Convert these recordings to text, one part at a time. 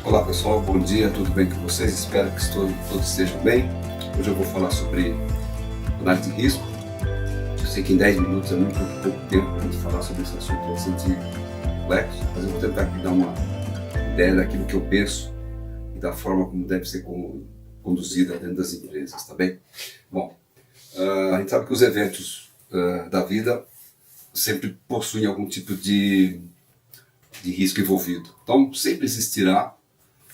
Olá pessoal, bom dia, tudo bem com vocês? Espero que todos estejam bem. Hoje eu vou falar sobre análise de risco. Eu sei que em 10 minutos é muito pouco tempo para a gente falar sobre esse assunto bastante complexo, mas eu vou tentar aqui dar uma ideia daquilo que eu penso e da forma como deve ser conduzida dentro das empresas, tá bem? Bom, a gente sabe que os eventos da vida sempre possuem algum tipo de risco envolvido. Então sempre existirá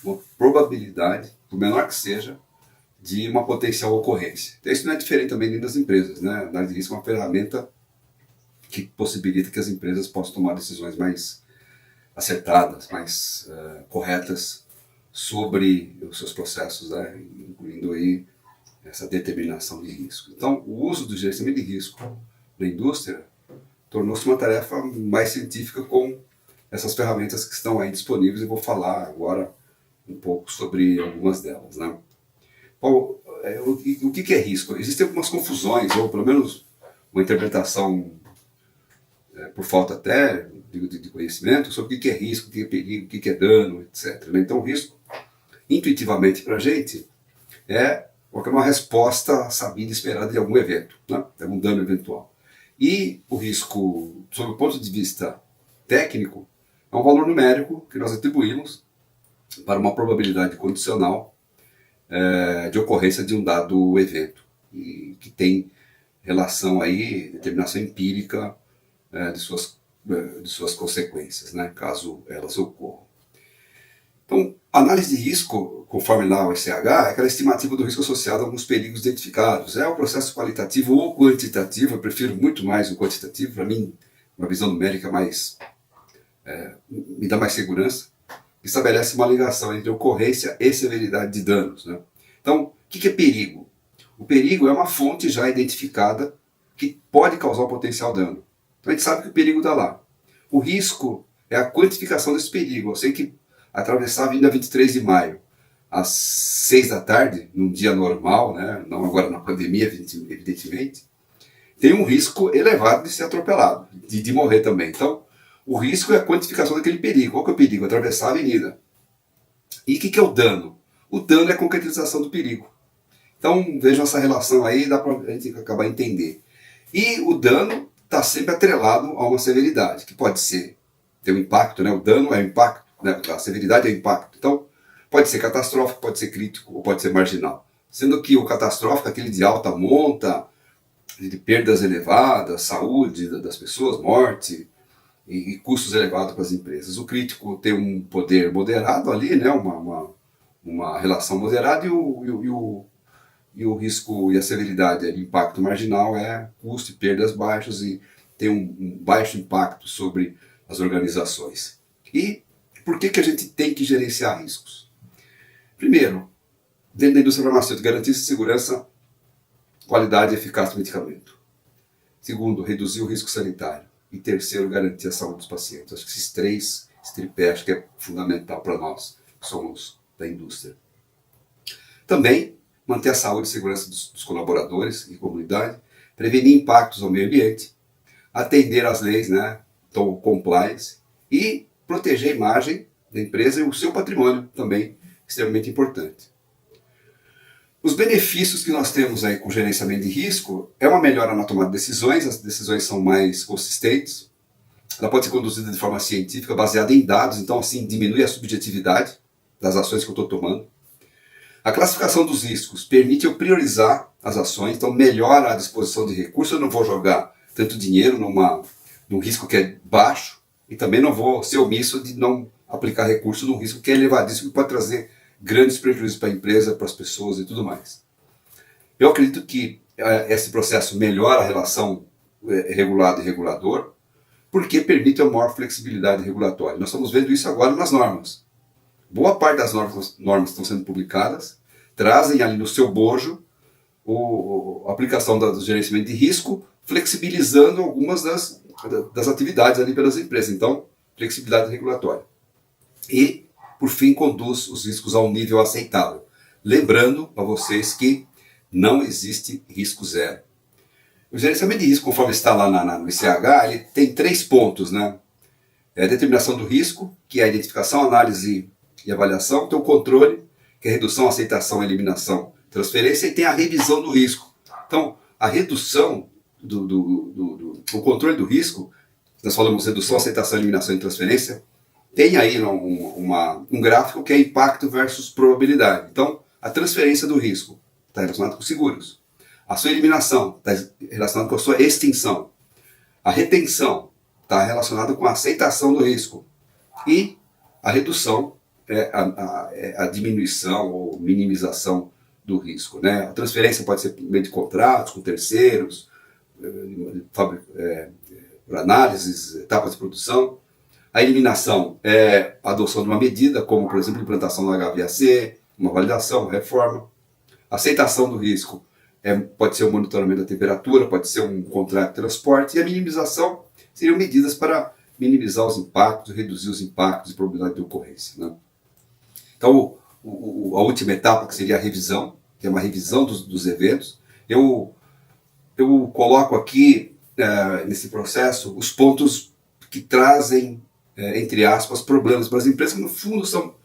uma probabilidade, por menor que seja, de uma potencial ocorrência. Então, isso não é diferente também dentro das empresas, né? A análise de risco é uma ferramenta que possibilita que as empresas possam tomar decisões mais acertadas, mais corretas sobre os seus processos, né? Incluindo aí essa determinação de risco. Então, o uso do gerenciamento de risco na indústria tornou-se uma tarefa mais científica com essas ferramentas que estão aí disponíveis, e vou falar agora um pouco sobre algumas delas, né? Bom, o que é risco? Existem algumas confusões, ou pelo menos uma interpretação, por falta até de conhecimento, sobre o que é risco, o que é perigo, o que é dano, etc. Então, o risco, intuitivamente para a gente, é uma resposta sabida e esperada de algum evento, né? De algum dano eventual. E o risco, sob o ponto de vista técnico, é um valor numérico que nós atribuímos para uma probabilidade condicional de ocorrência de um dado evento, e que tem relação aí, determinação empírica de suas consequências, né, caso elas ocorram. Então, análise de risco, conforme lá o SH, é aquela estimativa do risco associado a alguns perigos identificados. É o processo qualitativo ou quantitativo, eu prefiro muito mais o quantitativo, para mim, uma visão numérica me dá mais segurança. Estabelece uma ligação entre ocorrência e severidade de danos, né? Então, o que é perigo? O perigo é uma fonte já identificada que pode causar um potencial dano. Então a gente sabe que o perigo está lá. O risco é a quantificação desse perigo. Eu sei que atravessar a Avenida 23 de Maio às 6 da tarde, num dia normal, né? Não agora na pandemia, evidentemente, tem um risco elevado de ser atropelado, de morrer também. Então, o risco é a quantificação daquele perigo. Qual que é o perigo? Atravessar a avenida. E o que é o dano? O dano é a concretização do perigo. Então, vejam essa relação aí, dá para a gente acabar entender. E o dano está sempre atrelado a uma severidade, que pode ser, tem um impacto, né? O dano é o impacto, né? A severidade é o impacto. Então, pode ser catastrófico, pode ser crítico ou pode ser marginal. Sendo que o catastrófico, aquele de alta monta, de perdas elevadas, saúde das pessoas, morte, e custos elevados para as empresas. O crítico tem um poder moderado ali, né? uma relação moderada, e o risco e a severidade, o impacto marginal é custo e perdas baixas, e tem um baixo impacto sobre as organizações. E por que a gente tem que gerenciar riscos? Primeiro, dentro da indústria farmacêutica, garantir segurança, qualidade e eficácia do medicamento. Segundo, reduzir o risco sanitário. E terceiro, garantir a saúde dos pacientes. Acho que esse tripé, acho que é fundamental para nós, que somos da indústria. Também, manter a saúde e segurança dos colaboradores e comunidade, prevenir impactos ao meio ambiente, atender às leis, né, então compliance, e proteger a imagem da empresa e o seu patrimônio também, extremamente importante. Os benefícios que nós temos aí com o gerenciamento de risco é uma melhora na tomada de decisões, as decisões são mais consistentes, ela pode ser conduzida de forma científica, baseada em dados, então assim diminui a subjetividade das ações que eu estou tomando. A classificação dos riscos permite eu priorizar as ações, então melhora a disposição de recursos, eu não vou jogar tanto dinheiro num risco que é baixo, e também não vou ser omisso de não aplicar recursos num risco que é elevadíssimo, que pode trazer grandes prejuízos para a empresa, para as pessoas e tudo mais. Eu acredito que esse processo melhora a relação regulado e regulador, porque permite uma maior flexibilidade regulatória. Nós estamos vendo isso agora nas normas. Boa parte das normas que estão sendo publicadas trazem ali no seu bojo a aplicação do gerenciamento de risco, flexibilizando algumas das atividades ali pelas empresas. Então, flexibilidade regulatória. E por fim, conduz os riscos a um nível aceitável. Lembrando a vocês que não existe risco zero. O gerenciamento de risco, conforme está lá no ICH, ele tem 3 pontos, né? A determinação do risco, que é a identificação, análise e avaliação, tem o controle, que é redução, aceitação, eliminação, transferência, e tem a revisão do risco. Então, a redução, o controle do risco, nós falamos redução, aceitação, eliminação e transferência, tem aí um gráfico que é impacto versus probabilidade. Então, a transferência do risco está relacionada com seguros. A sua eliminação está relacionada com a sua extinção. A retenção está relacionada com a aceitação do risco. E a redução é a diminuição ou minimização do risco, né? A transferência pode ser por meio de contratos com terceiros, por análises, etapas de produção. A eliminação é a adoção de uma medida, como, por exemplo, implantação do HVAC, uma validação, uma reforma. A aceitação do risco pode ser o monitoramento da temperatura, pode ser um contrato de transporte. E a minimização seriam medidas para minimizar os impactos, reduzir os impactos e probabilidade de ocorrência, né? Então, a última etapa, que seria a revisão, que é uma revisão dos eventos, eu coloco aqui, nesse processo, os pontos que trazem, entre aspas, problemas para as empresas, que no fundo são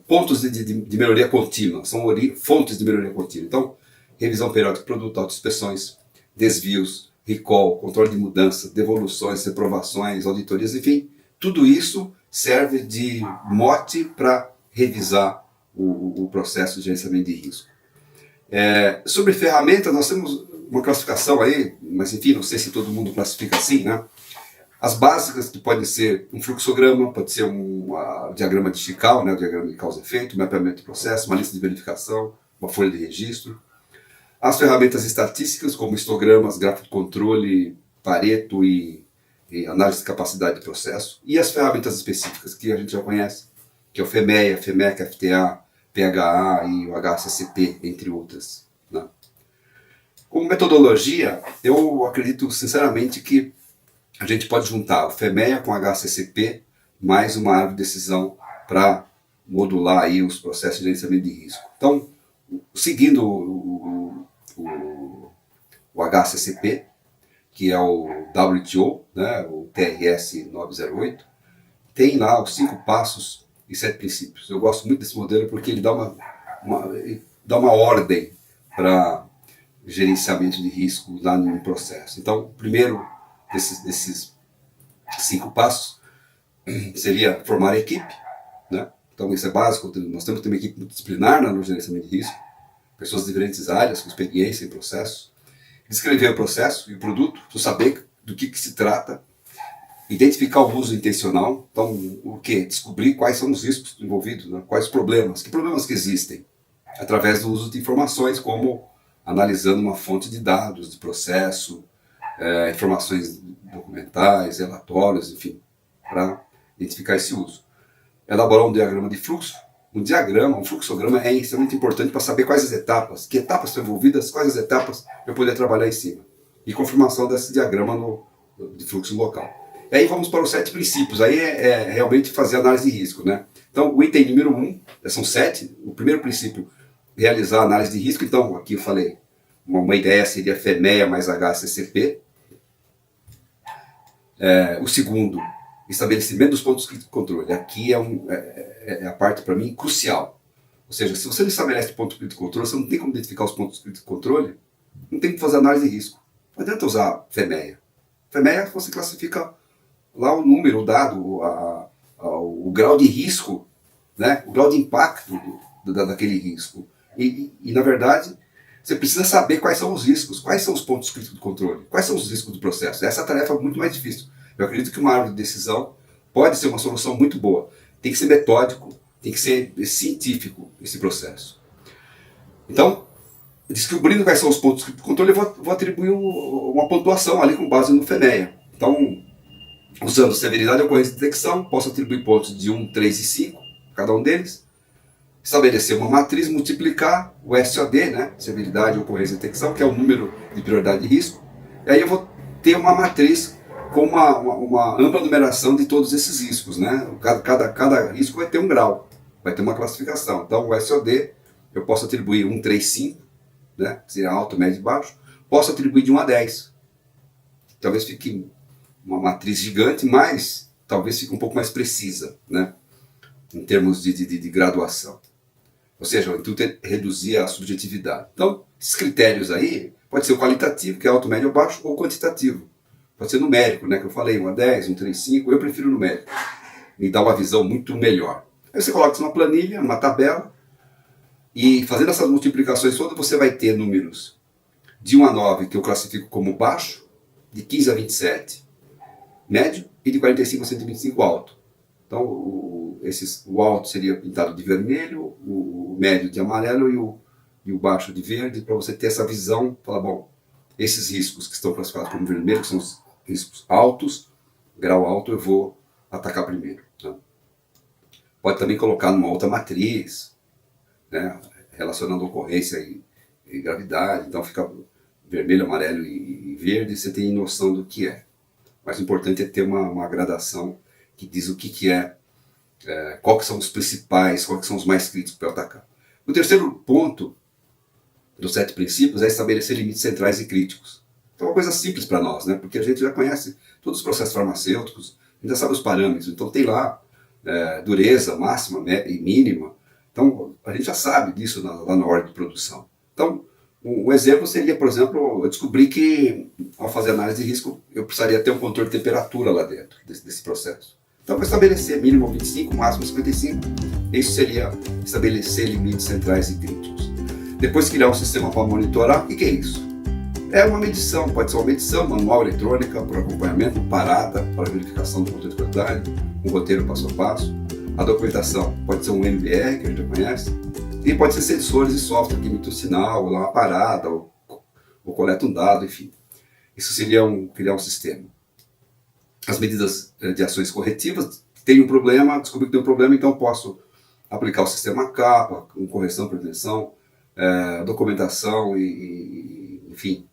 pontos de melhoria contínua, são fontes de melhoria contínua. Então, revisão periódica de produto, autoinspeções, desvios, recall, controle de mudança, devoluções, reprovações, auditorias, enfim, tudo isso serve de mote para revisar o processo de gerenciamento de risco. Sobre ferramentas, nós temos uma classificação aí, mas enfim, não sei se todo mundo classifica assim, né? As básicas, que podem ser um fluxograma, pode ser um diagrama de Chical, né, o diagrama de causa e efeito, mapeamento de processo, uma lista de verificação, uma folha de registro. As ferramentas estatísticas, como histogramas, gráfico de controle, Pareto e análise de capacidade de processo. E as ferramentas específicas, que a gente já conhece, que é o FEMEA, FEMEC, FTA, PHA e o HACCP, entre outras, né? Como metodologia, eu acredito sinceramente que a gente pode juntar o FEMEA com o HACCP, mais uma árvore de decisão para modular aí os processos de gerenciamento de risco. Então, seguindo o HACCP, que é o WTO, né, o TRS 908, tem lá os 5 passos e 7 princípios. Eu gosto muito desse modelo porque ele dá uma ordem para gerenciamento de risco lá no processo. Então, o primeiro desses 5 passos seria formar a equipe, né? Então, isso é básico. Nós temos que ter uma equipe multidisciplinar no gerenciamento de risco, pessoas de diferentes áreas, com experiência em processo. Descrever o processo e o produto, saber do que se trata, identificar o uso intencional. Então, o que? Descobrir quais são os riscos envolvidos, né? Quais problemas, que problemas que existem, através do uso de informações, como analisando uma fonte de dados, de processo, informações documentais, relatórios, enfim, para identificar esse uso. Elaborar um diagrama de fluxo. Um fluxograma é extremamente importante para saber quais as etapas, que etapas estão envolvidas, quais as etapas eu poder trabalhar em cima. E confirmação desse diagrama de fluxo local. E aí vamos para os 7 princípios, aí é realmente fazer análise de risco, né? Então, o item número 1, são 7, o primeiro princípio, realizar análise de risco. Então, aqui eu falei, uma ideia seria FEMEA mais HACCP. O segundo, estabelecimento dos pontos de controle. Aqui é a parte, para mim, crucial. Ou seja, se você não estabelece pontos de controle, você não tem como identificar os pontos de controle, não tem como fazer análise de risco. Não adianta usar FEMEA. FEMEA, você classifica lá o número, o dado, o grau de risco, né? O grau de impacto daquele risco. E, na verdade, você precisa saber quais são os riscos, quais são os pontos críticos de controle, quais são os riscos do processo. Essa tarefa é muito mais difícil. Eu acredito que uma árvore de decisão pode ser uma solução muito boa. Tem que ser metódico, tem que ser científico esse processo. Então, descobrindo quais são os pontos de controle, eu vou atribuir uma pontuação ali com base no FEMEA. Então, usando severidade, ocorrência e detecção, posso atribuir pontos de 1, 3 e 5, cada um deles. Estabelecer uma matriz, multiplicar o SOD, né? Severidade, ocorrência e detecção, que é o número de prioridade de risco. E aí eu vou ter uma matriz com uma ampla numeração de todos esses riscos, né? Cada risco vai ter um grau, vai ter uma classificação. Então, o SOD, eu posso atribuir 1, 3, 5, né? Seria alto, médio e baixo. Posso atribuir de 1 a 10. Talvez fique uma matriz gigante, mas talvez fique um pouco mais precisa, né? em termos de graduação. Ou seja, o intuito é reduzir a subjetividade. Então, esses critérios aí, pode ser o qualitativo, que é alto, médio ou baixo, ou o quantitativo. Pode ser numérico, né, que eu falei, 1 a 10, 1, 3, 5, eu prefiro numérico. Me dá uma visão muito melhor. Aí você coloca isso numa planilha, numa tabela, e fazendo essas multiplicações todas, você vai ter números de 1 a 9, que eu classifico como baixo, de 15 a 27, médio, e de 45 a 125, alto. Então, o alto seria pintado de vermelho, o médio de amarelo e o baixo de verde, para você ter essa visão, falar, bom, esses riscos que estão classificados como vermelho, que são os riscos altos, grau alto, eu vou atacar primeiro. Né? Pode também colocar numa outra matriz, né, relacionando ocorrência e gravidade, então fica vermelho, amarelo e verde, você tem noção do que é. Mas o importante é ter uma gradação que diz o que é, qual que são os principais, quais que são os mais críticos para atacar. O terceiro ponto dos 7 princípios é estabelecer limites centrais e críticos. Então é uma coisa simples para nós, né? Porque a gente já conhece todos os processos farmacêuticos, a gente já sabe os parâmetros, então tem lá dureza máxima e mínima, então a gente já sabe disso lá na ordem de produção. Então, um exemplo seria, por exemplo, eu descobri que ao fazer análise de risco eu precisaria ter um controle de temperatura lá dentro desse processo. Então, para estabelecer mínimo 25, máximo 55, isso seria estabelecer limites centrais e críticos. Depois criar um sistema para monitorar, o que é isso? É uma medição, pode ser uma medição manual, eletrônica, por acompanhamento, parada, para verificação do controle de qualidade, um roteiro passo a passo. A documentação pode ser um MBR, que a gente já conhece, e pode ser sensores e software que emitem um sinal, ou uma parada, ou coleta um dado, enfim. Isso seria criar um sistema. As medidas de ações corretivas, tem um problema, descobri que tem um problema, então posso aplicar o sistema capa, com correção, prevenção, documentação enfim,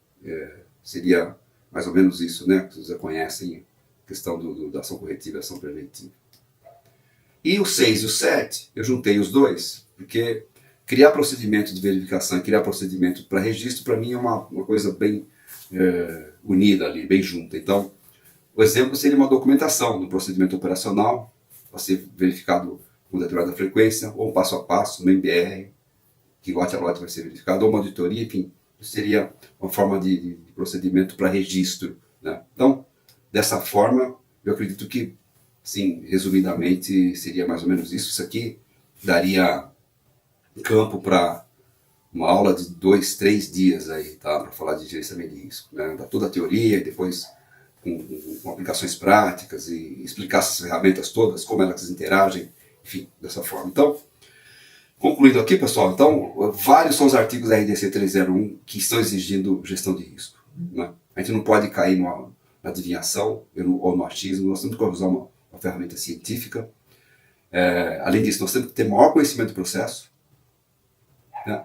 seria mais ou menos isso, né? Que vocês já conhecem, a questão da ação corretiva e ação preventiva. E o 6 e o 7, eu juntei os dois, porque criar procedimento de verificação e criar procedimento para registro, para mim é uma coisa bem unida ali, bem junta. Então, o exemplo seria uma documentação do procedimento operacional, para ser verificado com determinada frequência, ou um passo a passo, um MBR, que lote a lote vai ser verificado, ou uma auditoria, enfim, seria uma forma de procedimento para registro. Né? Então, dessa forma, eu acredito que, sim, resumidamente, seria mais ou menos isso. Isso aqui daria campo para uma aula de 2, 3 dias aí, tá? Para falar de gerenciamento de risco. Né? Dar toda a teoria e depois com aplicações práticas e explicar essas ferramentas todas, como elas interagem, enfim, dessa forma. Então, concluindo aqui, pessoal, então, vários são os artigos da RDC 301 que estão exigindo gestão de risco. Né? A gente não pode cair na adivinhação ou no achismo, nós temos que usar uma ferramenta científica. Além disso, nós temos que ter maior conhecimento do processo. Né?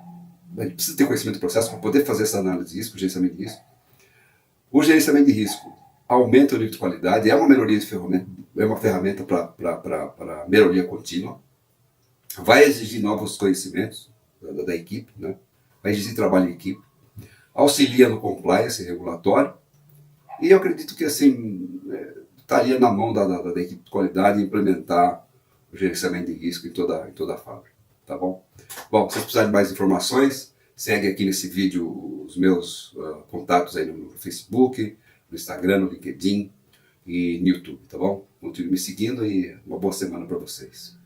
A gente precisa ter conhecimento do processo para poder fazer essa análise de risco, gerenciamento de risco. O gerenciamento de risco aumenta o nível de qualidade, é uma melhoria de ferramenta, é uma ferramenta para melhoria contínua. Vai exigir novos conhecimentos da equipe, né? Vai exigir trabalho em equipe, auxilia no compliance regulatório, e eu acredito que assim estaria na mão da equipe de qualidade implementar o gerenciamento de risco em toda a fábrica, tá bom? Bom, se vocês precisarem de mais informações, segue aqui nesse vídeo os meus contatos aí no Facebook, no Instagram, no LinkedIn e no YouTube, tá bom? Continue me seguindo e uma boa semana para vocês.